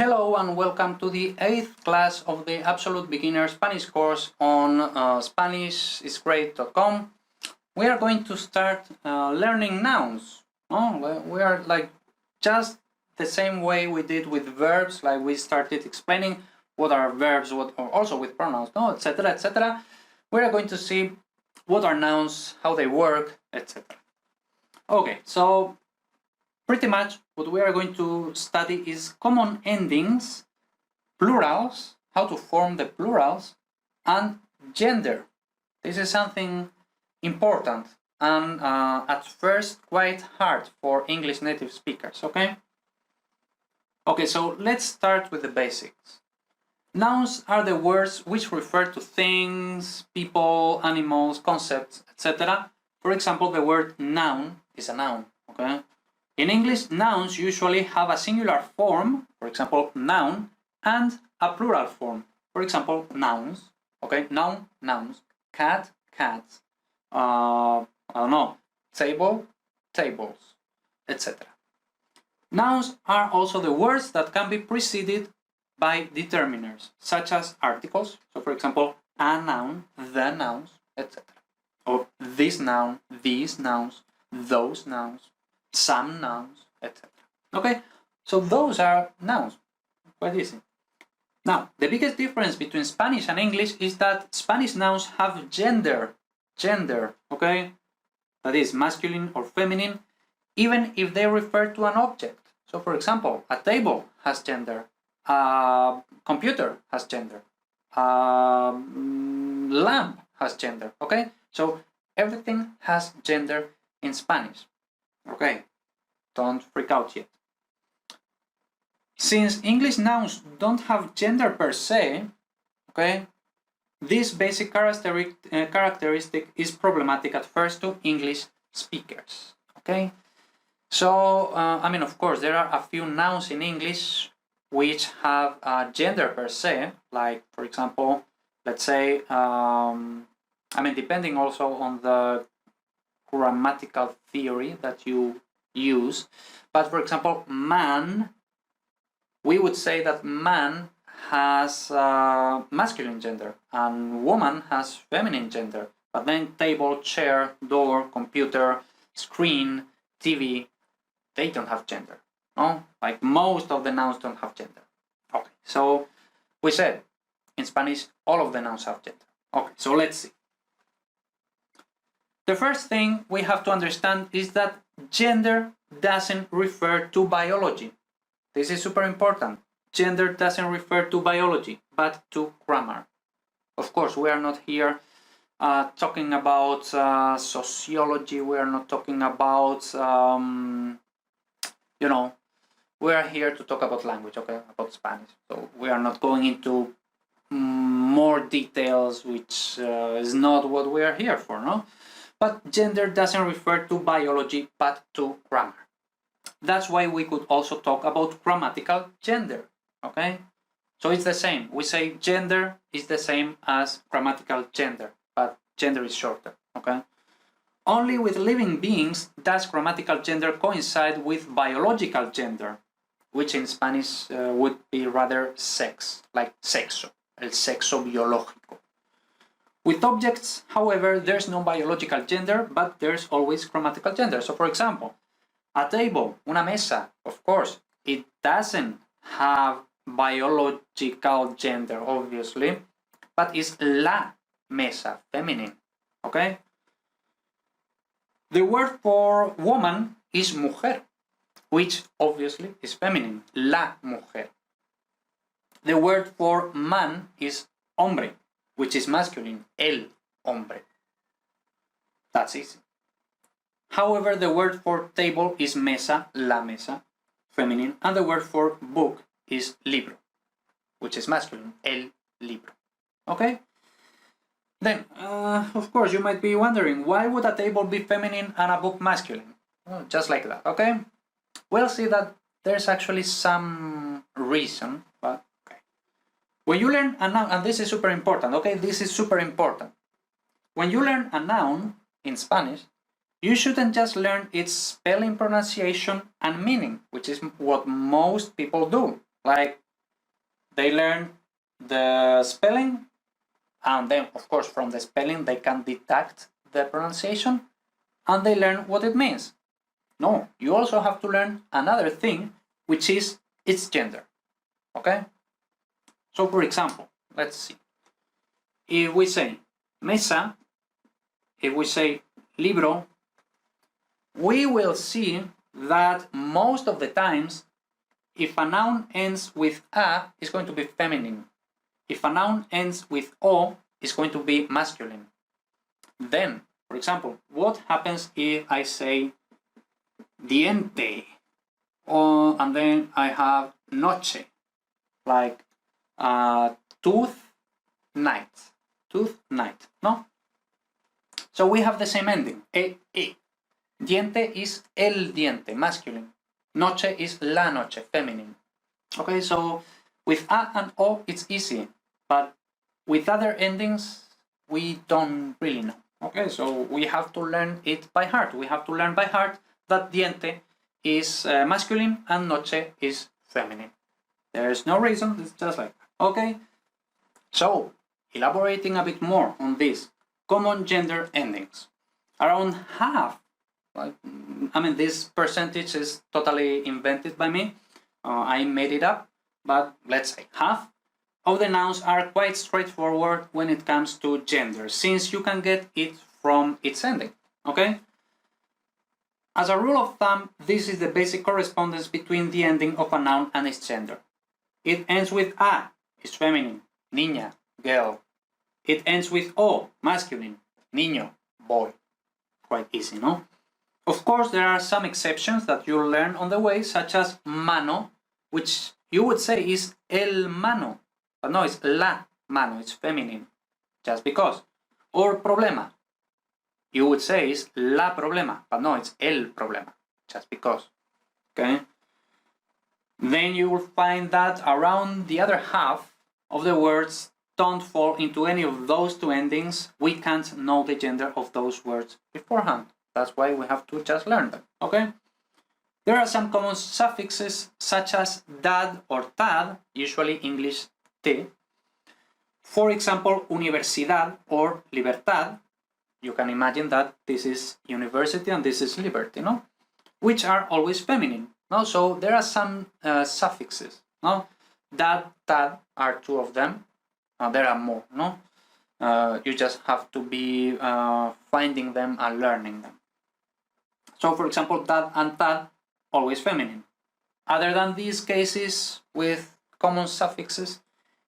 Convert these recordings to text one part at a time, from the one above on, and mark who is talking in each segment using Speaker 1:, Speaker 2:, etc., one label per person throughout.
Speaker 1: Hello and welcome to the 8th class of the Absolute Beginner Spanish course on SpanishIsGreat.com. We are going to start learning nouns. We are like just the same way we did with verbs, like we started explaining what are verbs, or also with pronouns, etc., etc. We are going to see what are nouns, how they work, etc. Okay, so pretty much what we are going to study is common endings, plurals, how to form the plurals, and gender. This is something important and at first quite hard for English native speakers, okay? Okay, so let's start with the basics. Nouns are the words which refer to things, people, animals, concepts, etc. For example, the word noun is a noun, okay? In English, nouns usually have a singular form, for example, noun, and a plural form, for example, nouns, okay? Noun, nouns, cat, cats, I don't know, table, tables, etc. Nouns are also the words that can be preceded by determiners, such as articles, so for example, a noun, the nouns, etc. Or this noun, these nouns, those nouns, some nouns, etc. Okay, so those are nouns, quite easy. Now, the biggest difference between Spanish and English is that Spanish nouns have gender, okay? That is masculine or feminine, even if they refer to an object. So for example, a table has gender, a computer has gender, a lamp has gender, okay? So everything has gender in Spanish. Okay, don't freak out yet. Since English nouns don't have gender per se, okay, this basic characteristic is problematic at first to English speakers, okay? So, I mean, of course, there are a few nouns in English which have gender per se, like, for example, let's say, I mean, depending also on the grammatical theory that you use, but for example, man, we would say that man has masculine gender and woman has feminine gender, but then table, chair, door, computer, screen, TV, they don't have gender, no? Like most of the nouns don't have gender. Okay, so we said in Spanish all of the nouns have gender. Okay, so let's see. The first thing we have to understand is that gender doesn't refer to biology. This is super important. Gender doesn't refer to biology, but to grammar. Of course, we are not here talking about sociology. We are not talking about, you know, we are here to talk about language, okay, about Spanish. So we are not going into more details, which is not what we are here for, no? But gender doesn't refer to biology, but to grammar. That's why we could also talk about grammatical gender, okay? So it's the same. We say gender is the same as grammatical gender, but gender is shorter, okay? Only with living beings does grammatical gender coincide with biological gender, which in Spanish would be rather sex, like sexo, el sexo biológico. With objects, however, there's no biological gender, but there's always grammatical gender. So for example, a table, una mesa, of course, it doesn't have biological gender, obviously, but it's la mesa, feminine, okay? The word for woman is mujer, which obviously is feminine, la mujer. The word for man is hombre, which is masculine, el hombre. That's easy. However, the word for table is mesa, la mesa, feminine, and the word for book is libro, which is masculine, el libro. Okay? Then, of course, you might be wondering, why would a table be feminine and a book masculine? Well, just like that, okay? We'll see that there's actually some reason, but okay. When you learn a noun, and this is super important, okay? This is super important. When you learn a noun in Spanish, you shouldn't just learn its spelling, pronunciation, and meaning, which is what most people do. Like, They learn the spelling, and then, of course, from the spelling, they can detect the pronunciation, and they learn what it means. No, you also have to learn another thing, which is its gender. Okay? So, for example, let's see. If we say mesa, if we say libro, we will see that most of the times, if a noun ends with a, it's going to be feminine. If a noun ends with o, it's going to be masculine. Then, for example, what happens if I say diente, and then I have noche, like tooth, night, no? So we have the same ending, e. Diente is el diente, masculine. Noche is la noche, feminine. Okay, so with a and o, it's easy, but with other endings, we don't really know. Okay, so we have to learn it by heart. We have to learn by heart that diente is masculine and noche is feminine. There's no reason, it's just like that. Okay, so elaborating a bit more on this, common gender endings. Around half, this percentage is totally invented by me. I made it up, but let's say half of the nouns are quite straightforward when it comes to gender, since you can get it from its ending, okay? As a rule of thumb, this is the basic correspondence between the ending of a noun and its gender. It ends with a, is feminine, niña, girl. It ends with o, masculine, niño, boy. Quite easy, no? Of course, there are some exceptions that you'll learn on the way, such as mano, which you would say is el mano, but no, it's la mano, it's feminine, just because. Or problema, you would say is la problema, but no, it's el problema, just because. Okay? Then you will find that around the other half of the words don't fall into any of those two endings. We can't know the gender of those words beforehand. That's why we have to just learn them, okay? There are some common suffixes such as dad or tad, usually English t. For example, universidad or libertad. You can imagine that this is university and this is liberty, no? Which are always feminine, no? So there are some suffixes, no? Dad, tad are two of them. There are more, no? You just have to be finding them and learning them. So, for example, dad and tad, always feminine. Other than these cases with common suffixes,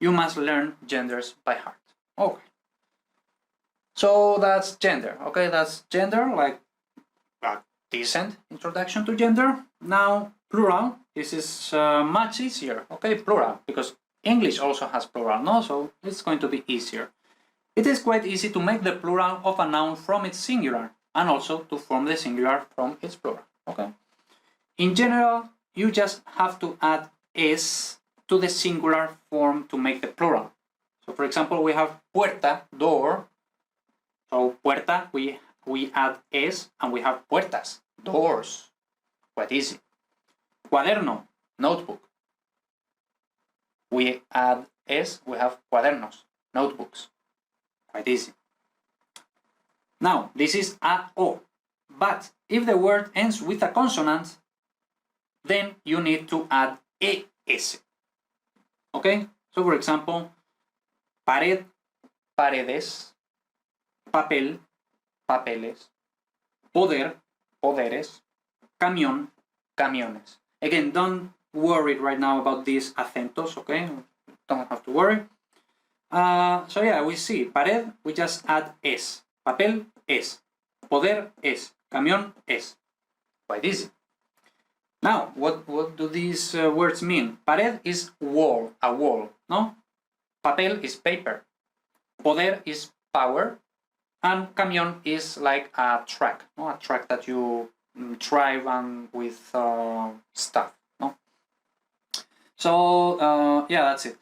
Speaker 1: you must learn genders by heart. Okay. So that's gender. Okay, that's gender, like a decent introduction to gender. Now, plural. This is much easier. Okay, plural, because English also has plural, no? So it's going to be easier. It is quite easy to make the plural of a noun from its singular, and also to form the singular from its plural, okay? In general, you just have to add s to the singular form to make the plural. So for example, we have puerta, door. So puerta, we add s, and we have puertas, doors. Quite easy. Cuaderno, notebook. We add s, we have cuadernos, notebooks. Quite easy. Now, this is a, o, but if the word ends with a consonant, then you need to add es. Okay? So, for example, pared, paredes, papel, papeles, poder, poderes, camión, camiones. Again, don't worry right now about these acentos, okay? Don't have to worry. So yeah, we see pared, we just add es. Papel, es. Poder, es. Camión, es. Quite easy. Now, what do these words mean? Pared is wall, a wall, no? Papel is paper. Poder is power. And camión is like a truck, no? A truck that you drive and with stuff, no? So, yeah, that's it.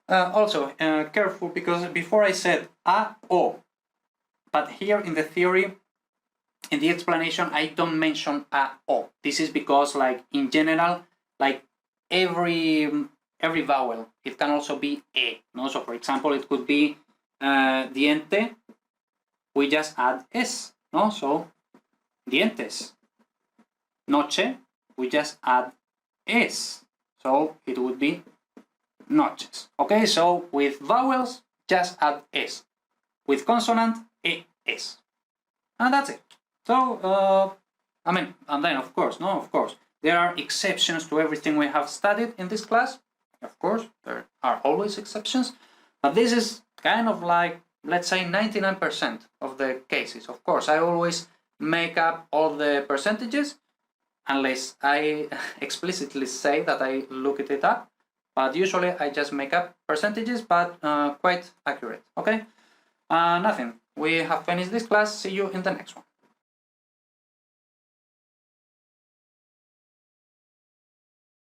Speaker 1: Also, careful, because before I said a, o, but here in the theory, in the explanation, I don't mention a, o. This is because, like, in general, like, every every vowel. It can also be e. No? So for example, it could be diente. We just add s. No? So dientes. Noche. We just add s. So it would be noches. Okay, so with vowels, just add s. With consonant, es. And that's it. So, I mean, and then of course, there are exceptions to everything we have studied in this class. Of course, there are always exceptions. But this is kind of like, let's say, 99% of the cases. Of course, I always make up all the percentages, unless I explicitly say that I looked it up. But usually I just make up percentages, but quite accurate. Okay? Nothing. We have finished this class. See you in the next one.